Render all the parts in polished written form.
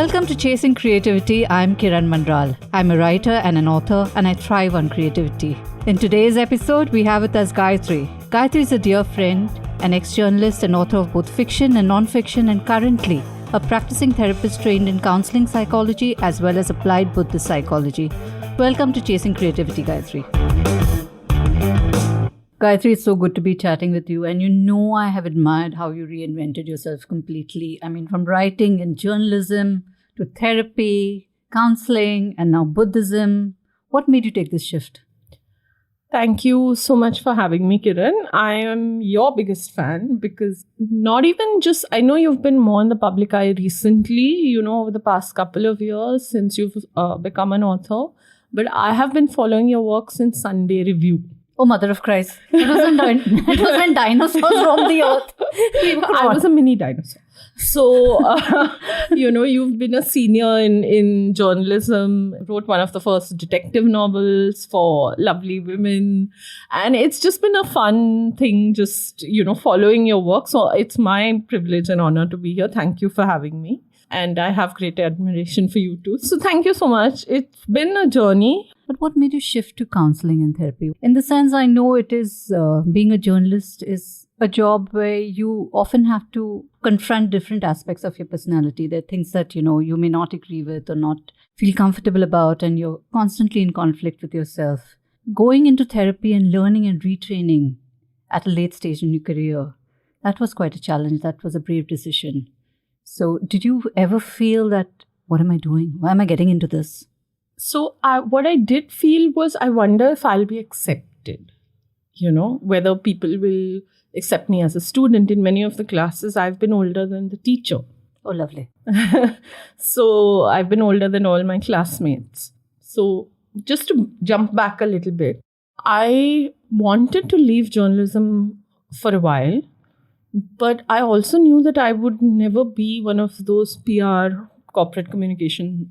Welcome to Chasing Creativity. I'm Kiran Manral. I'm a writer and an author, and I thrive on creativity. In today's episode, we have with us Gayatri. Gayatri is a dear friend, an ex-journalist and author of both fiction and non-fiction, and currently a practicing therapist trained in counseling psychology as well as applied Buddhist psychology. Welcome to Chasing Creativity, Gayatri. Gayatri, it's so good to be chatting with you. And you know I have admired how you reinvented yourself completely. I mean, from writing and journalism to therapy, counseling, and now Buddhism. What made you take this shift? Thank you so much for having me, Kiran. I am your biggest fan because not even just, I know you've been more in the public eye recently, over the past couple of years since you've become an author. But I have been following your work since Sunday Review. Oh, Mother of Christ. It was when dinosaurs roamed the earth. I was a mini dinosaur. So, you've been a senior in journalism, wrote one of the first detective novels for lovely women. And it's just been a fun thing, just, following your work. So it's my privilege and honor to be here. Thank you for having me. And I have great admiration for you too. So thank you so much. It's been a journey. But what made you shift to counseling and therapy? In the sense, I know it is, being a journalist is a job where you often have to confront different aspects of your personality. There are things that, you may not agree with or not feel comfortable about, and you're constantly in conflict with yourself. Going into therapy and learning and retraining at a late stage in your career, that was quite a challenge. That was a brave decision. So did you ever feel that, what am I doing? Why am I getting into this? So what I did feel was, I wonder if I'll be accepted, whether people will accept me as a student. In many of the classes, I've been older than the teacher. Oh, lovely. So I've been older than all my classmates. So just to jump back a little bit, I wanted to leave journalism for a while, but I also knew that I would never be one of those PR corporate communications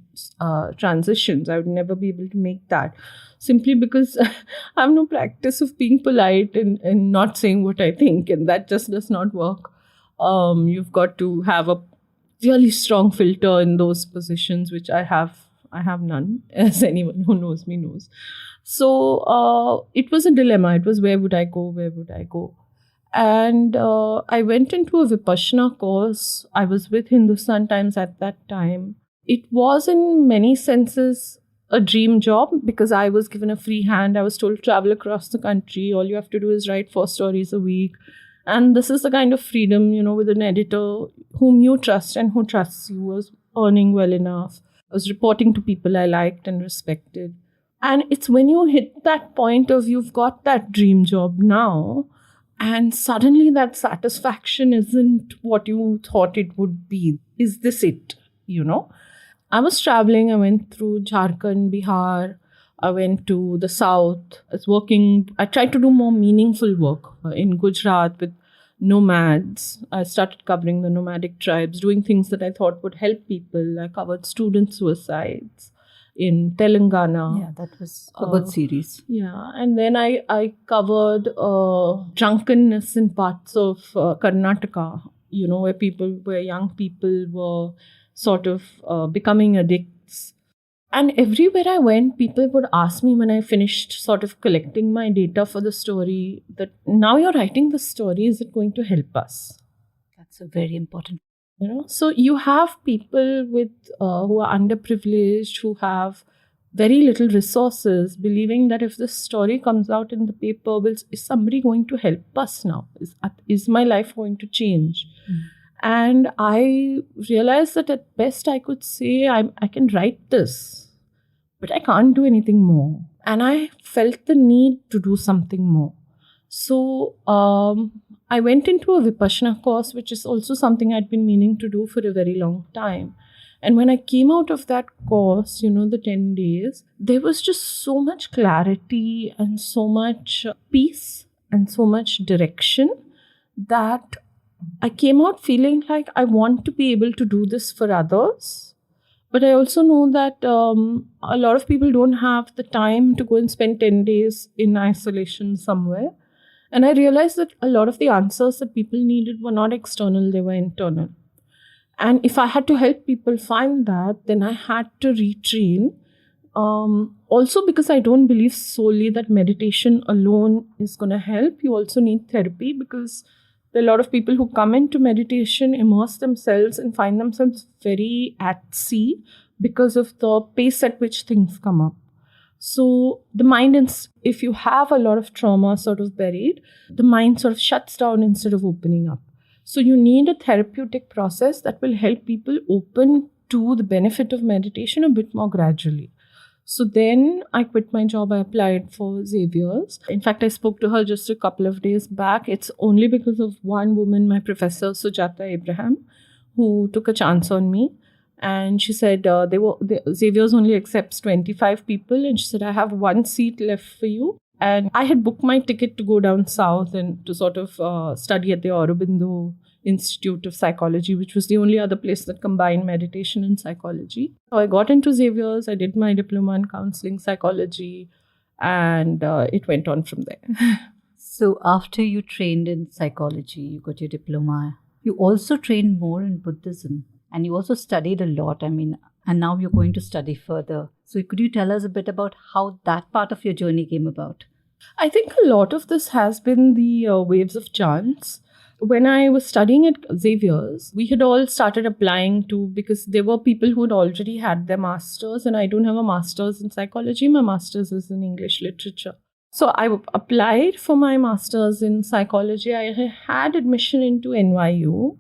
transitions. I would never be able to make that, simply because I have no practice of being polite and not saying what I think, and that just does not work. You've got to have a really strong filter in those positions, which I have none, as anyone who knows me knows. So it was a dilemma. It was, where would I go? And I went into a Vipassana course. I was with Hindustan Times at that time. It was in many senses a dream job because I was given a free hand. I was told to travel across the country. All you have to do is write 4 stories a week. And this is the kind of freedom, with an editor whom you trust and who trusts you. I was earning well enough. I was reporting to people I liked and respected. And it's when you hit that point of, you've got that dream job now, and suddenly that satisfaction isn't what you thought it would be. Is this it? I was traveling. I went through Jharkhand, Bihar. I went to the south. I tried to do more meaningful work in Gujarat with nomads. I started covering the nomadic tribes, doing things that I thought would help people. I covered student suicides in Telangana. Yeah, that was a good series. Yeah, and then I covered drunkenness in parts of Karnataka, where young people were sort of becoming addicts. And everywhere I went, people would ask me when I finished sort of collecting my data for the story, that now you're writing the story, is it going to help us? That's a very important. So you have people with who are underprivileged, who have very little resources, believing that if this story comes out in the paper, is somebody going to help us now? Is my life going to change? And I realized that at best I could say, I can write this, but I can't do anything more. And I felt the need to do something more. So I went into a Vipassana course, which is also something I'd been meaning to do for a very long time. And when I came out of that course, the 10 days, there was just so much clarity and so much peace and so much direction that I came out feeling like I want to be able to do this for others. But I also know that a lot of people don't have the time to go and spend 10 days in isolation somewhere. And I realized that a lot of the answers that people needed were not external, they were internal. And if I had to help people find that, then I had to retrain. Also, because I don't believe solely that meditation alone is going to help. You also need therapy, because there are a lot of people who come into meditation, immerse themselves, and find themselves very at sea because of the pace at which things come up. So the mind, if you have a lot of trauma sort of buried, the mind sort of shuts down instead of opening up. So you need a therapeutic process that will help people open to the benefit of meditation a bit more gradually. So then I quit my job. I applied for Xavier's. In fact, I spoke to her just a couple of days back. It's only because of one woman, my professor, Sujata Abraham, who took a chance on me. And she said, Xavier's only accepts 25 people. And she said, I have one seat left for you. And I had booked my ticket to go down south and to sort of study at the Aurobindo Institute of Psychology, which was the only other place that combined meditation and psychology. So I got into Xavier's. I did my diploma in counseling psychology, and it went on from there. So after you trained in psychology, you got your diploma, you also trained more in Buddhism, and you also studied a lot. And now you're going to study further. So could you tell us a bit about how that part of your journey came about? I think a lot of this has been the waves of chance. When I was studying at Xavier's, we had all started applying because there were people who had already had their masters, and I don't have a master's in psychology. My master's is in English literature. So I applied for my master's in psychology. I had admission into NYU,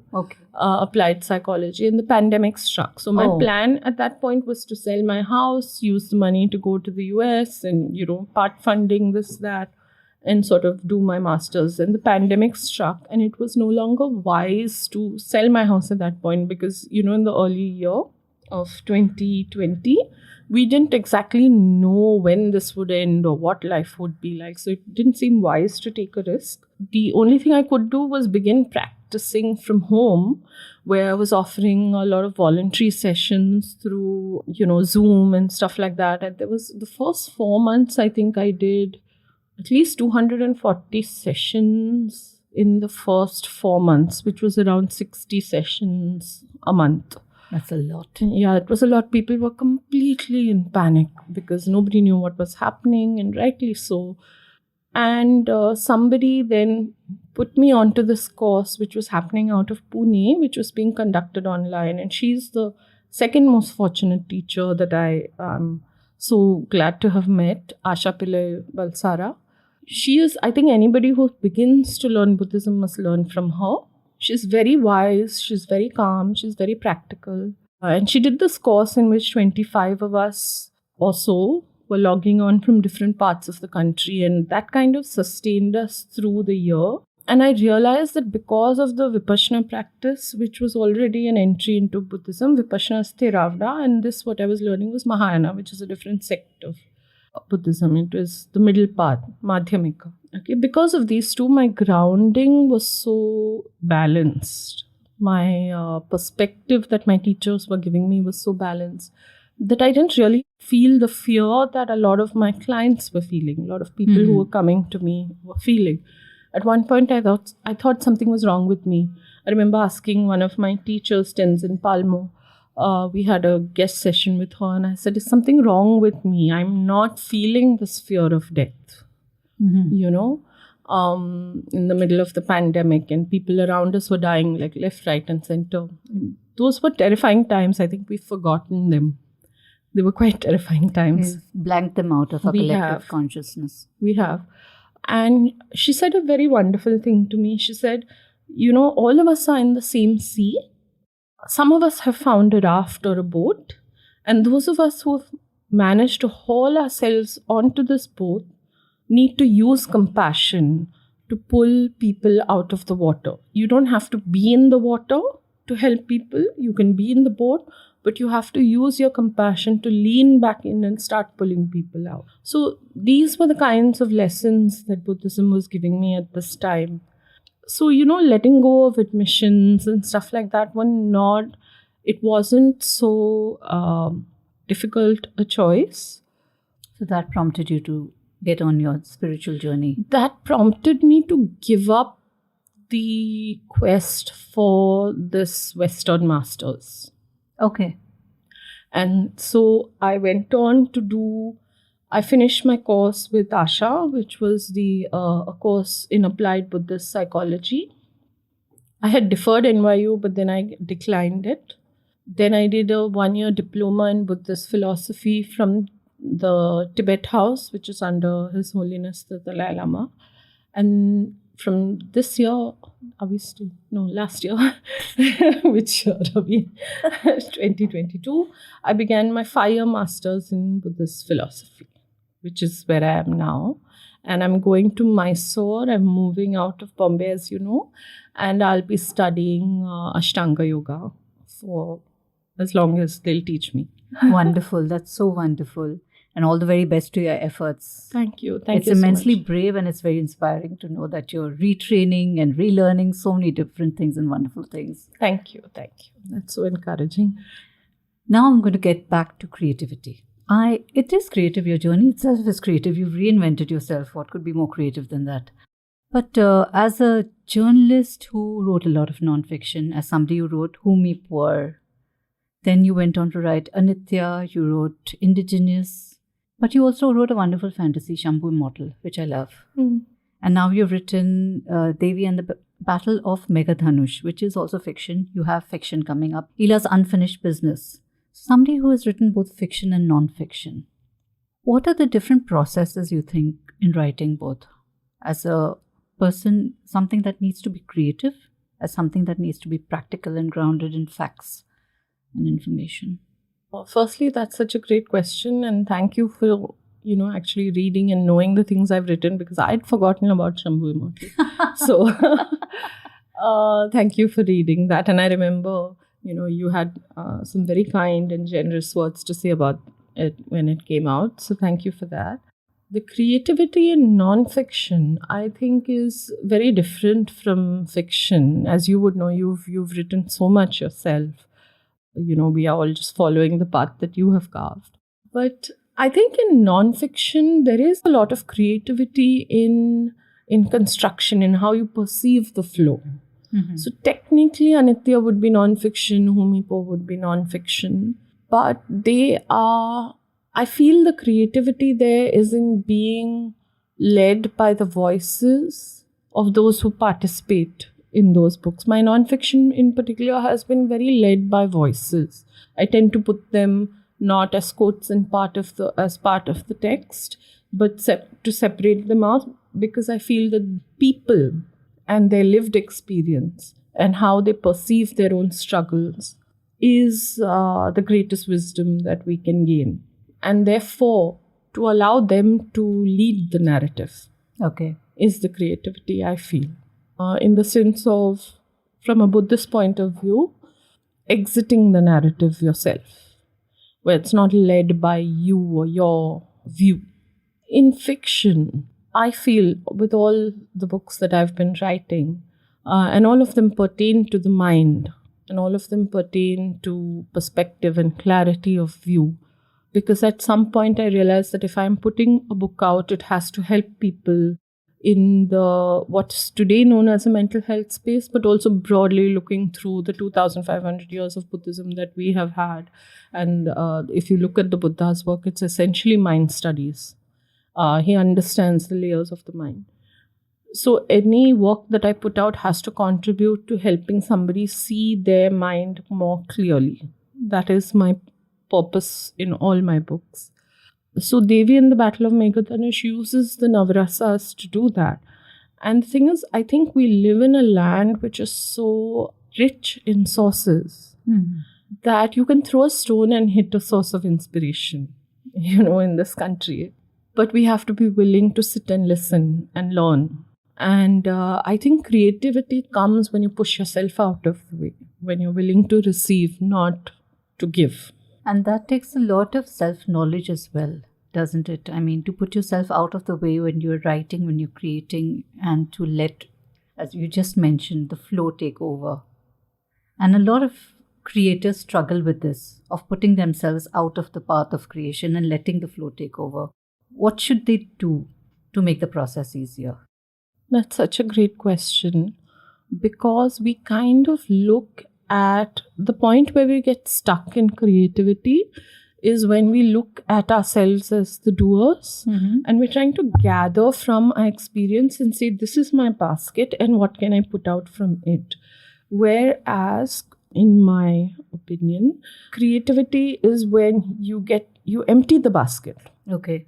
applied psychology, and the pandemic struck. So my plan at that point was to sell my house, use the money to go to the US and, part funding, this, that, and sort of do my master's. And the pandemic struck, and it was no longer wise to sell my house at that point because, in the early year of 2020, we didn't exactly know when this would end or what life would be like. So it didn't seem wise to take a risk. The only thing I could do was begin practicing from home, where I was offering a lot of voluntary sessions through, Zoom and stuff like that. And there was the first 4 months, I think I did at least 240 sessions in the first 4 months, which was around 60 sessions a month. That's a lot. Yeah, it was a lot. People were completely in panic because nobody knew what was happening, and rightly so. And somebody then put me onto this course, which was happening out of Pune, which was being conducted online. And she's the second most fortunate teacher that I am so glad to have met, Asha Pillai Balsara. She is, I think anybody who begins to learn Buddhism must learn from her. She's very wise, she's very calm, she's very practical. And she did this course in which 25 of us or so were logging on from different parts of the country. And that kind of sustained us through the year. And I realized that because of the Vipassana practice, which was already an entry into Buddhism, Vipassana is Theravada, and this, what I was learning, was Mahayana, which is a different sect of Buddhism. It was the middle path, Madhyamika. Okay, because of these two, my grounding was so balanced. My perspective that my teachers were giving me was so balanced that I didn't really feel the fear that a lot of my clients were feeling. A lot of people who were coming to me were feeling. At one point, I thought something was wrong with me. I remember asking one of my teachers, Tenzin Palmo. We had a guest session with her, and I said, "Is something wrong with me? I'm not feeling this fear of death." In the middle of the pandemic, and people around us were dying like left, right, and center. Those were terrifying times. I think we've forgotten them. They were quite terrifying times. We've blanked them out of our collective consciousness. We have. And she said a very wonderful thing to me. She said, all of us are in the same sea. Some of us have found a raft or a boat. And those of us who have managed to haul ourselves onto this boat need to use compassion to pull people out of the water. You don't have to be in the water to help people. You can be in the boat, but you have to use your compassion to lean back in and start pulling people out. So these were the kinds of lessons that Buddhism was giving me at this time. So, letting go of admissions and stuff like that it wasn't so difficult a choice. So that prompted you to get on your spiritual journey. That prompted me to give up the quest for this Western Masters. Okay. And so I went on to I finished my course with Asha, which was a course in applied Buddhist psychology. I had deferred NYU, but then I declined it. Then I did a 1-year diploma in Buddhist philosophy from the Tibet House, which is under His Holiness the Dalai Lama. And from this year, last year, which year are we? 2022, I began my 5-year master's in Buddhist philosophy, which is where I am now. And I'm going to Mysore. I'm moving out of Bombay, as you know, and I'll be studying Ashtanga Yoga for as long as they'll teach me. Wonderful. That's so wonderful. And all the very best to your efforts. Thank you. It's immensely brave, and it's very inspiring to know that you're retraining and relearning so many different things and wonderful things. Thank you. That's so encouraging. Now I'm going to get back to creativity. It is creative. Your journey itself is creative. You've reinvented yourself. What could be more creative than that? But as a journalist who wrote a lot of nonfiction, as somebody who wrote Who Me Poor, then you went on to write Anitya, you wrote Indigenous, but you also wrote a wonderful fantasy, Shambhu Immortal, which I love. Mm. And now you've written Devi and the Battle of Megadhanush, which is also fiction. You have fiction coming up. Ila's Unfinished Business. Somebody who has written both fiction and non-fiction. What are the different processes you think in writing both? As a person, something that needs to be creative, as something that needs to be practical and grounded in facts and information? Well, firstly, that's such a great question, and thank you for actually reading and knowing the things I've written, because I'd forgotten about Shambhu Immortal. So thank you for reading that. And I remember you had some very kind and generous words to say about it when it came out. So thank you for that. The creativity in non-fiction, I think, is very different from fiction. As you would know, you've written so much yourself. We are all just following the path that you have carved. But I think in non-fiction, there is a lot of creativity in construction, in how you perceive the flow. Mm-hmm. So technically, Anitya would be non-fiction, Who Me Poor would be non-fiction. But I feel the creativity there is in being led by the voices of those who participate in those books. My non-fiction in particular has been very led by voices. I tend to put them not as quotes and as part of the text, but to separate them out, because I feel that people and their lived experience and how they perceive their own struggles is the greatest wisdom that we can gain. And therefore, to allow them to lead the narrative is the creativity, I feel. In the sense of, from a Buddhist point of view, exiting the narrative yourself, where it's not led by you or your view. In fiction, I feel, with all the books that I've been writing, and all of them pertain to the mind, and all of them pertain to perspective and clarity of view. Because at some point I realized that if I'm putting a book out, it has to help people in what's today known as a mental health space, but also broadly looking through the 2,500 years of Buddhism that we have had. And if you look at the Buddha's work, it's essentially mind studies. He understands the layers of the mind. So any work that I put out has to contribute to helping somebody see their mind more clearly. That is my purpose in all my books. So Devi and the Battle of Megadhanush uses the Navrasas to do that. And the thing is, I think we live in a land which is so rich in sources that you can throw a stone and hit a source of inspiration, in this country. But we have to be willing to sit and listen and learn. And I think creativity comes when you push yourself out of the way, when you're willing to receive, not to give. And that takes a lot of self-knowledge as well, doesn't it? I mean, to put yourself out of the way when you're writing, when you're creating, and to let, as you just mentioned, the flow take over. And a lot of creators struggle with this, of putting themselves out of the path of creation and letting the flow take over. What should they do to make the process easier? That's such a great question. because we kind of look at the point where we get stuck in creativity is when we look at ourselves as the doers, and we're trying to gather from our experience and say, this is my basket and what can I put out from it? Whereas, in my opinion, creativity is when you empty the basket. Okay.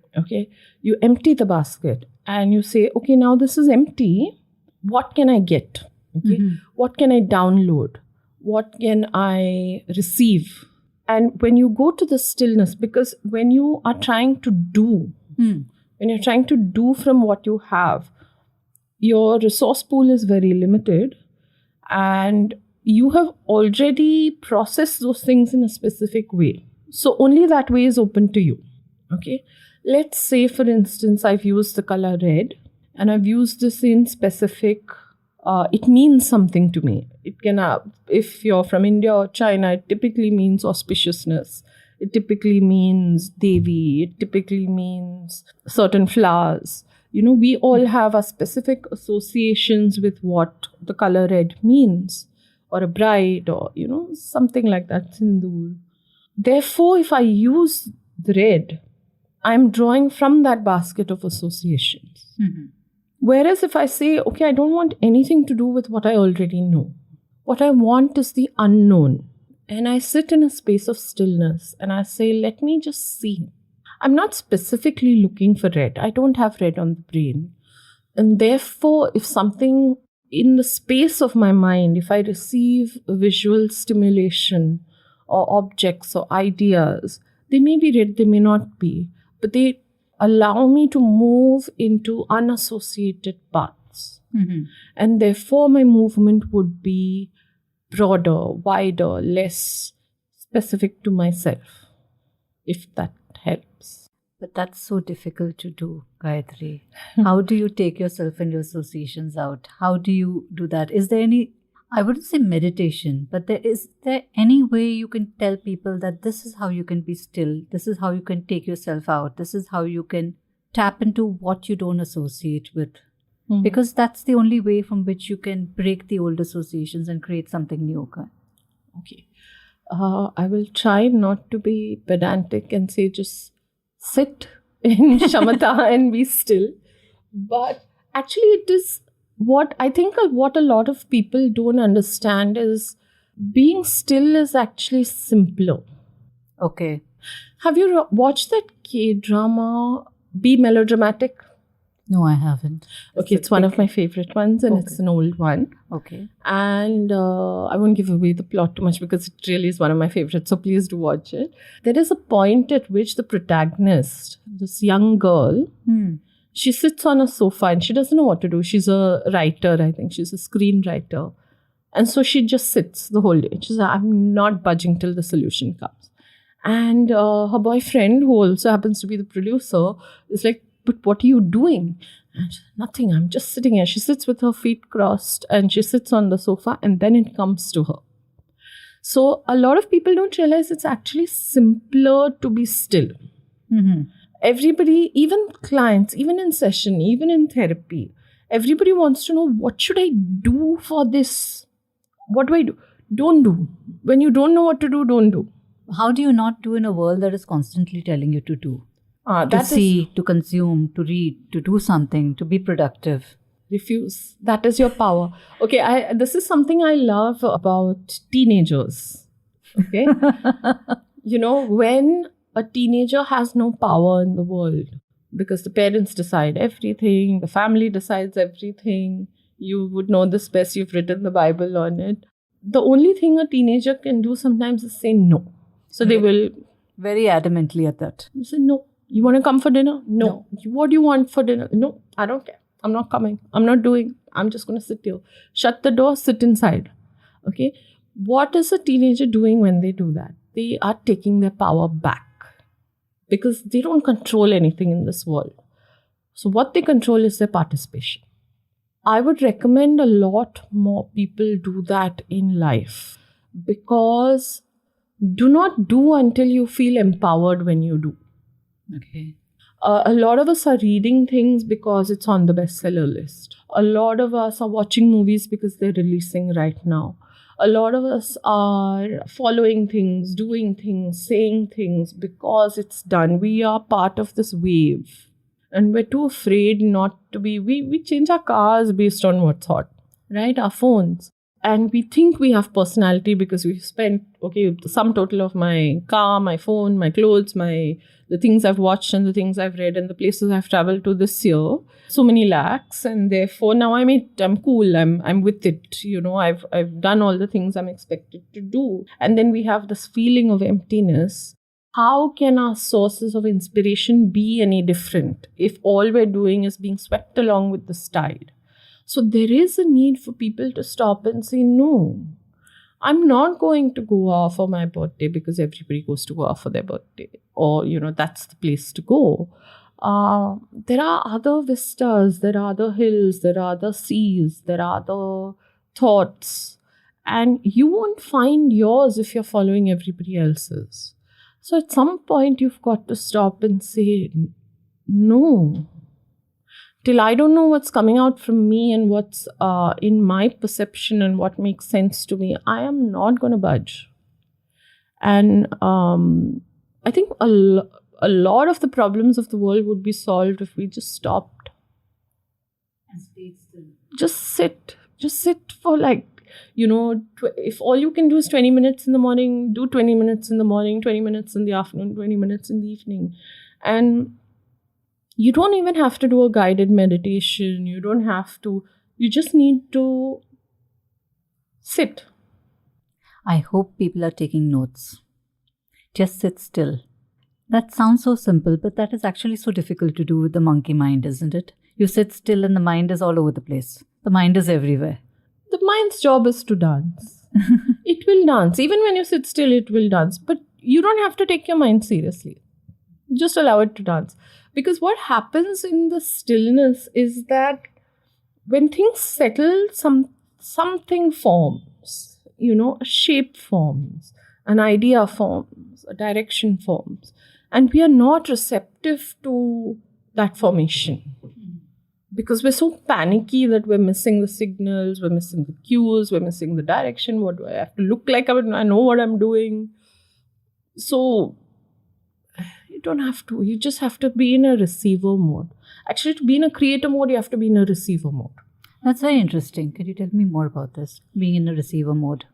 You empty the basket and you say, okay, now this is empty. What can I get? Okay. What can I download? What can I receive? And when you go to the stillness, because when you are trying to do, when you're trying to do from what you have, your resource pool is very limited and you have already processed those things in a specific way. So only that way is open to you. Okay. Let's say, for instance, I've used the color red and I've used this in specific, it means something to me. It can, if you're from India or China, it typically means auspiciousness. It typically means Devi. It typically means certain flowers. We all have our specific associations with what the color red means, or a bride, or, something like that, sindoor. Therefore, if I use the red, I'm drawing from that basket of associations. Whereas if I say, okay, I don't want anything to do with what I already know. What I want is the unknown. And I sit in a space of stillness and I say, let me just see. I'm not specifically looking for red. I don't have red on the brain. And therefore, if something in the space of my mind, if I receive visual stimulation or objects or ideas, they may be red, they may not be, but they allow me to move into unassociated paths. And therefore, my movement would be broader, wider, less specific to myself, if that helps. But that's so difficult to do, Gayatri. How do you take yourself and your associations out? How do you do that? Is there any, I wouldn't say meditation, but is there any way you can tell people that this is how you can be still? This is how you can take yourself out. This is how you can tap into what you don't associate with. Because that's the only way from which you can break the old associations and create something new. Okay. I will try not to be pedantic and say just sit in shamatha and be still. But actually it is what I think what a lot of people don't understand is being still is actually simpler. Okay. Have you watched that K-drama, Be Melodramatic? No, I haven't. Okay, it's one of my favorite ones and it's an old one. Okay. And I won't give away the plot too much because it really is one of my favorites. So please do watch it. There is a point at which the protagonist, this young girl, she sits on a sofa and she doesn't know what to do. She's a writer, I think. She's a screenwriter. And so she just sits the whole day. She's like, I'm not budging till the solution comes. And her boyfriend, who also happens to be the producer, is like, but what are you doing? And she's, nothing, I'm just sitting here. She sits with her feet crossed and she sits on the sofa and then it comes to her. So a lot of people don't realize it's actually simpler to be still. Everybody, even clients, even in session, even in therapy, everybody wants to know, what should I do for this? What do I do? Don't do. When you don't know what to do, don't do. How do you not do in a world that is constantly telling you to do? To see, to consume, to read, to do something, to be productive. Refuse. That is your power. Okay, this is something I love about teenagers. Okay? When a teenager has no power in the world because the parents decide everything, the family decides everything, you would know this best, you've written the Bible on it. The only thing a teenager can do sometimes is say no. So they will... Very adamantly at that. You say no. You want to come for dinner? No. What do you want for dinner? No, I don't care. I'm not coming. I'm not doing. I'm just going to sit here. Shut the door, sit inside. Okay. What is a teenager doing when they do that? They are taking their power back because they don't control anything in this world. So what they control is their participation. I would recommend a lot more people do that in life because do not do until you feel empowered when you do. Okay. A lot of us are reading things because it's on the bestseller list. A lot of us are watching movies because they're releasing right now. A lot of us are following things, doing things, saying things because it's done. We are part of this wave. And we're too afraid not to be. We change our cars based on what's hot, right? Our phones. And we think we have personality because we spent, the sum total of my car, my phone, my clothes, the things I've watched and the things I've read and the places I've traveled to this year, so many lakhs. And therefore now I'm cool. I'm with it. I've done all the things I'm expected to do. And then we have this feeling of emptiness. How can our sources of inspiration be any different if all we're doing is being swept along with this tide? So there is a need for people to stop and say, no, I'm not going to Goa for my birthday because everybody goes to Goa for their birthday. Or, that's the place to go. There are other vistas, there are other hills, there are other seas, there are other thoughts. And you won't find yours if you're following everybody else's. So at some point, you've got to stop and say, no. Till I don't know what's coming out from me and what's in my perception and what makes sense to me, I am not going to budge. And I think a lot of the problems of the world would be solved if we just stopped. And stayed still. Just sit for if all you can do is 20 minutes in the morning, do 20 minutes in the morning, 20 minutes in the afternoon, 20 minutes in the evening. And you don't even have to do a guided meditation. You just need to sit. I hope people are taking notes. Just sit still. That sounds so simple, but that is actually so difficult to do with the monkey mind, isn't it? You sit still and the mind is all over the place. The mind is everywhere. The mind's job is to dance. It will dance. Even when you sit still, it will dance. But you don't have to take your mind seriously. Just allow it to dance. Because what happens in the stillness is that when things settle, something forms. A shape forms. An idea forms. A direction forms. And we are not receptive to that formation. Because we're so panicky that we're missing the signals, we're missing the cues, we're missing the direction. What do I have to look like? I know what I'm doing. So you don't have to. You just have to be in a receiver mode. Actually, to be in a creator mode, you have to be in a receiver mode. That's very interesting. Could you tell me more about this, being in a receiver mode?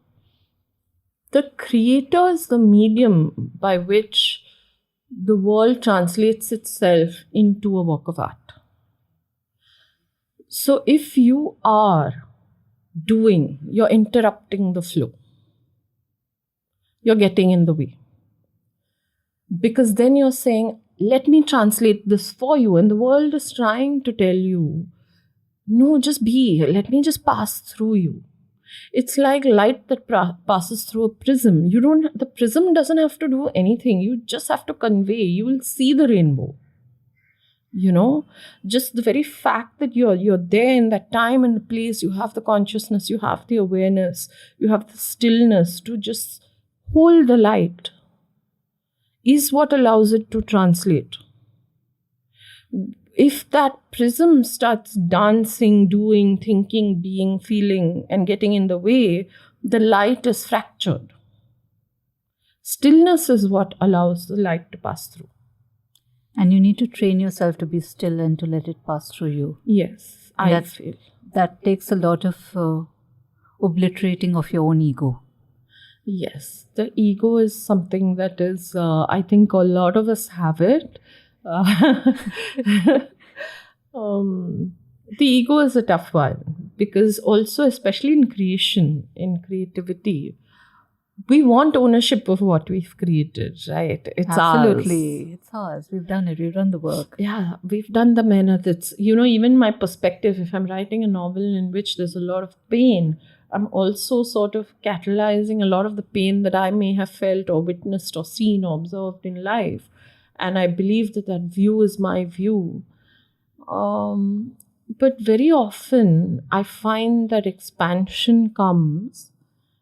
The creator is the medium by which the world translates itself into a work of art. So if you are doing, you're interrupting the flow. You're getting in the way. Because then you're saying, let me translate this for you. And the world is trying to tell you, no, just be. Let me just pass through you. It's like light that passes through a prism. The prism doesn't have to do anything. You just have to convey. You will see the rainbow. Just the very fact that you're there in that time and the place, you have the consciousness, you have the awareness, you have the stillness to just hold the light is what allows it to translate. If that prism starts dancing, doing, thinking, being, feeling, and getting in the way, the light is fractured. Stillness is what allows the light to pass through. And you need to train yourself to be still and to let it pass through you. Yes, I feel. That takes a lot of obliterating of your own ego. Yes, the ego is something that is, I think a lot of us have it. The ego is a tough one because also, especially in creation, in creativity, we want ownership of what we've created, right? It's Absolutely. ours. It's ours. We've done it. We've done the work. Yeah, we've done the mehnat. It's, even my perspective, if I'm writing a novel in which there's a lot of pain, I'm also sort of catalyzing a lot of the pain that I may have felt or witnessed or seen or observed in life. And I believe that view is my view. But very often, I find that expansion comes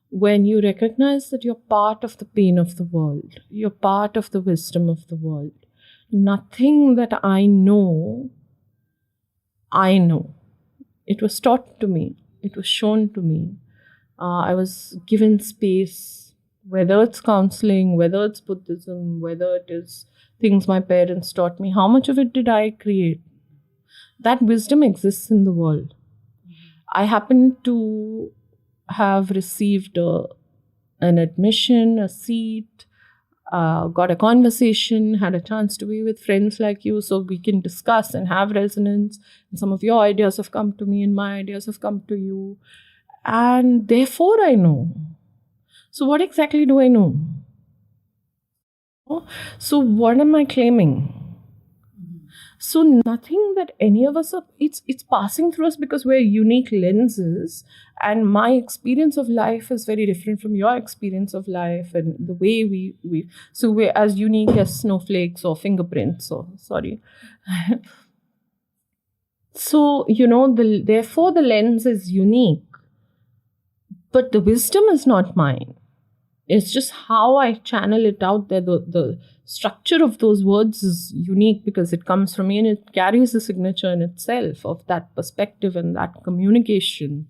when you recognize that you're part of the pain of the world, you're part of the wisdom of the world. nothing that I know. It was taught to me. It was shown to me. I was given space, whether it's counseling, whether it's Buddhism, whether it is things my parents taught me. How much of it did I create? That wisdom exists in the world. I happen to have received an admission, a seat, got a conversation, had a chance to be with friends like you so we can discuss and have resonance. And some of your ideas have come to me and my ideas have come to you. And therefore I know. So what exactly do I know? So what am I claiming? So nothing that any of us are, it's passing through us because we're unique lenses, and my experience of life is very different from your experience of life, and the way so we're as unique as snowflakes or fingerprints, or sorry. So, therefore the lens is unique, but the wisdom is not mine. It's just how I channel it out there. The structure of those words is unique because it comes from me and it carries a signature in itself of that perspective and that communication.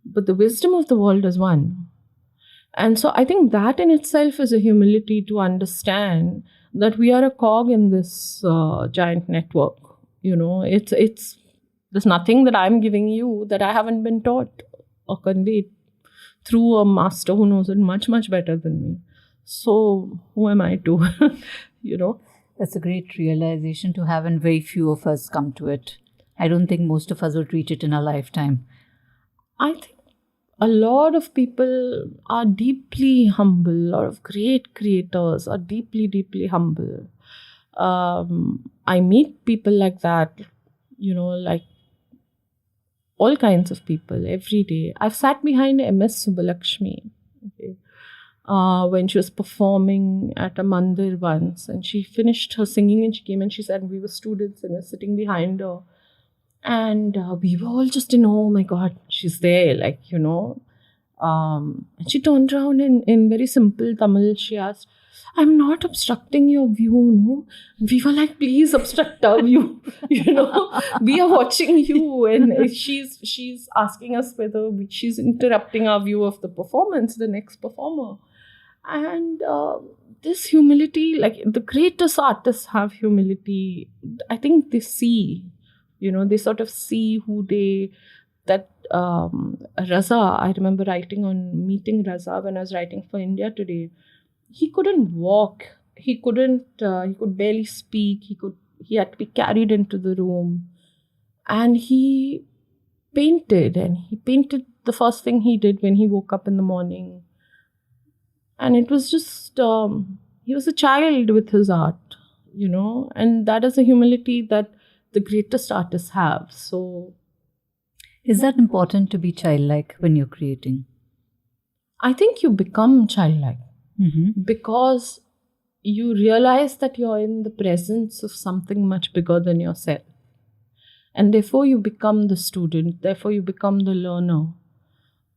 But the wisdom of the world is one. And so I think that in itself is a humility to understand that we are a cog in this giant network. There's nothing that I'm giving you that I haven't been taught or conveyed through a master who knows it much, much better than me. So who am I to, That's a great realization to have, and very few of us come to it. I don't think most of us will reach it in our lifetime. I think a lot of people are deeply humble. A lot of great creators are deeply, deeply humble. I meet people like that, like all kinds of people every day. I've sat behind MS Subbalakshmi, when she was performing at a mandir once, and she finished her singing and she came and she said, we were students and we were sitting behind her. And we were all just in, oh my God, she's there, and she turned around in very simple Tamil, she asked, I'm not obstructing your view, no? We were like, please obstruct our view, we are watching you, and she's asking us whether she's interrupting our view of the performance, the next performer. And this humility, like the greatest artists have humility. I think they see, they sort of see who Raza, I remember meeting Raza when I was writing for India Today. He couldn't walk. He could barely speak. He had to be carried into the room. And he painted the first thing he did when he woke up in the morning. And it was just, he was a child with his art, and that is a humility that the greatest artists have. So, is that important to be childlike when you're creating? I think you become childlike because you realize that you're in the presence of something much bigger than yourself. And therefore you become the student, therefore you become the learner,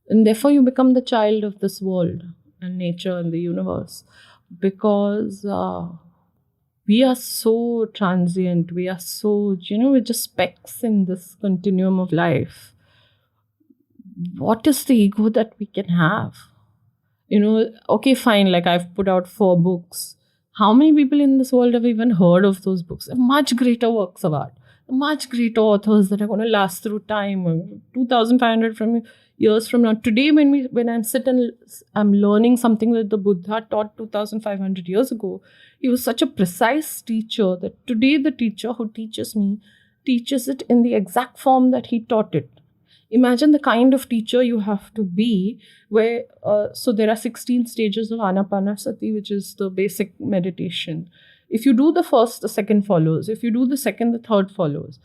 and therefore you become the child of this world and nature and the universe, because we are so transient, we are so, we're just specks in this continuum of life. What is the ego that we can have? Okay, fine, like I've put out 4 books. How many people in this world have even heard of those books? Much greater works of art, much greater authors that are going to last through time, 2,500 years from now. Today, when I'm sitting, I'm learning something that the Buddha taught 2,500 years ago. He was such a precise teacher that today the teacher who teaches me teaches it in the exact form that he taught it. Imagine the kind of teacher you have to be, where, so there are 16 stages of Anapanasati, which is the basic meditation. If you do the first, the second follows. If you do the second, the third follows.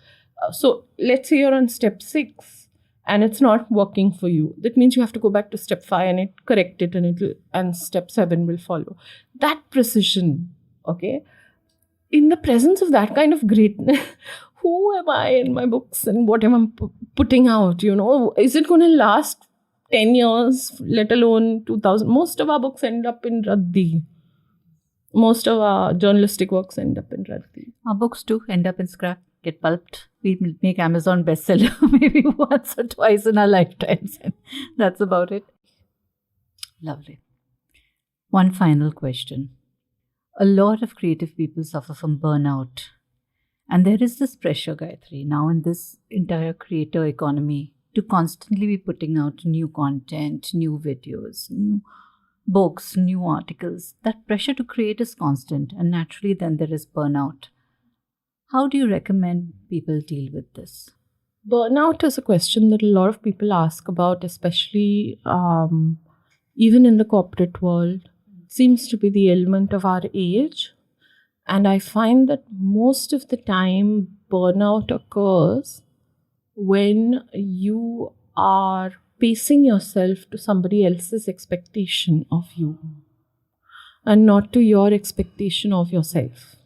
So let's say you're on step 6 and it's not working for you. That means you have to go back to step 5 and correct it, and step 7 will follow. That precision, okay? In the presence of that kind of greatness, who am I in my books and what am I putting out? Is it going to last 10 years, let alone 2,000? Most of our books end up in Raddi. Most of our journalistic works end up in Raddi. Our books too end up in scrap, get pulped. We will make Amazon bestseller maybe once or twice in our lifetimes. And that's about it. Lovely. One final question. A lot of creative people suffer from burnout. And there is this pressure, Gayatri, now in this entire creator economy to constantly be putting out new content, new videos, new books, new articles. That pressure to create is constant, and naturally then there is burnout. How do you recommend people deal with this? Burnout is a question that a lot of people ask about, especially even in the corporate world. It seems to be the ailment of our age. And I find that most of the time burnout occurs when you are pacing yourself to somebody else's expectation of you and not to your expectation of yourself.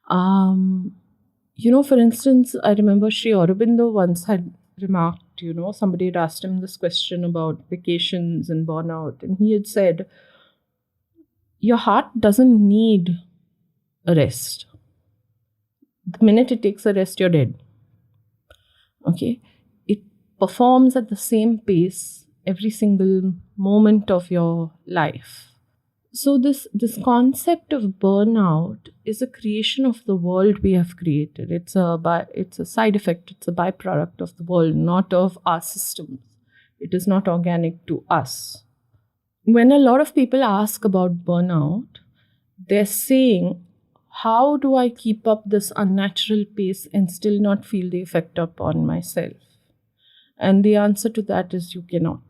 For instance, I remember Sri Aurobindo once had remarked, somebody had asked him this question about vacations and burnout, and he had said, your heart doesn't need a rest. The minute it takes a rest, you're dead. Okay? It performs at the same pace every single moment of your life. So this concept of burnout is a creation of the world we have created. It's a side effect, it's a byproduct of the world, not of our systems. It is not organic to us. When a lot of people ask about burnout, they're saying, how do I keep up this unnatural pace and still not feel the effect upon myself? And the answer to that is you cannot.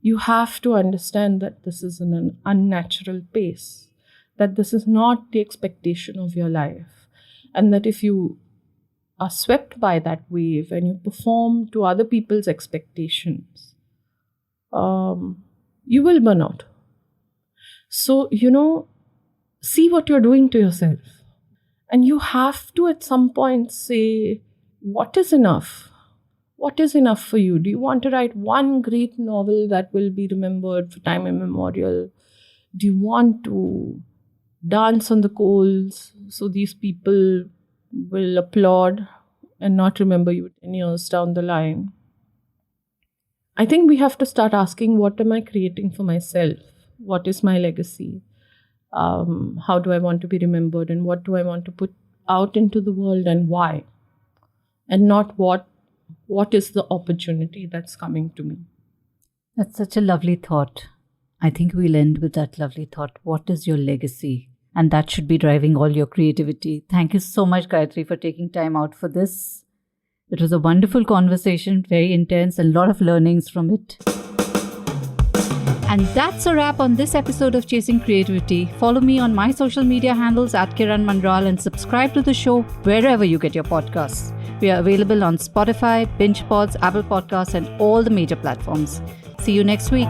You have to understand that this is an unnatural pace, that this is not the expectation of your life, and that if you are swept by that wave and you perform to other people's expectations, you will burn out. So, see what you're doing to yourself. And you have to at some point say, what is enough? What is enough for you? Do you want to write one great novel that will be remembered for time immemorial? Do you want to dance on the coals so these people will applaud and not remember you 10 years down the line? I think we have to start asking, what am I creating for myself? What is my legacy? How do I want to be remembered, and what do I want to put out into the world, and why? And not what is the opportunity that's coming to me. That's such a lovely thought. I think we'll end with that lovely thought. What is your legacy? And that should be driving all your creativity. Thank you so much, Gayatri, for taking time out for this. It was a wonderful conversation, very intense, and a lot of learnings from it. And that's a wrap on this episode of Chasing Creativity. Follow me on my social media handles at Kiran Manral and subscribe to the show wherever you get your podcasts. We are available on Spotify, BingePods, Apple Podcasts, and all the major platforms. See you next week.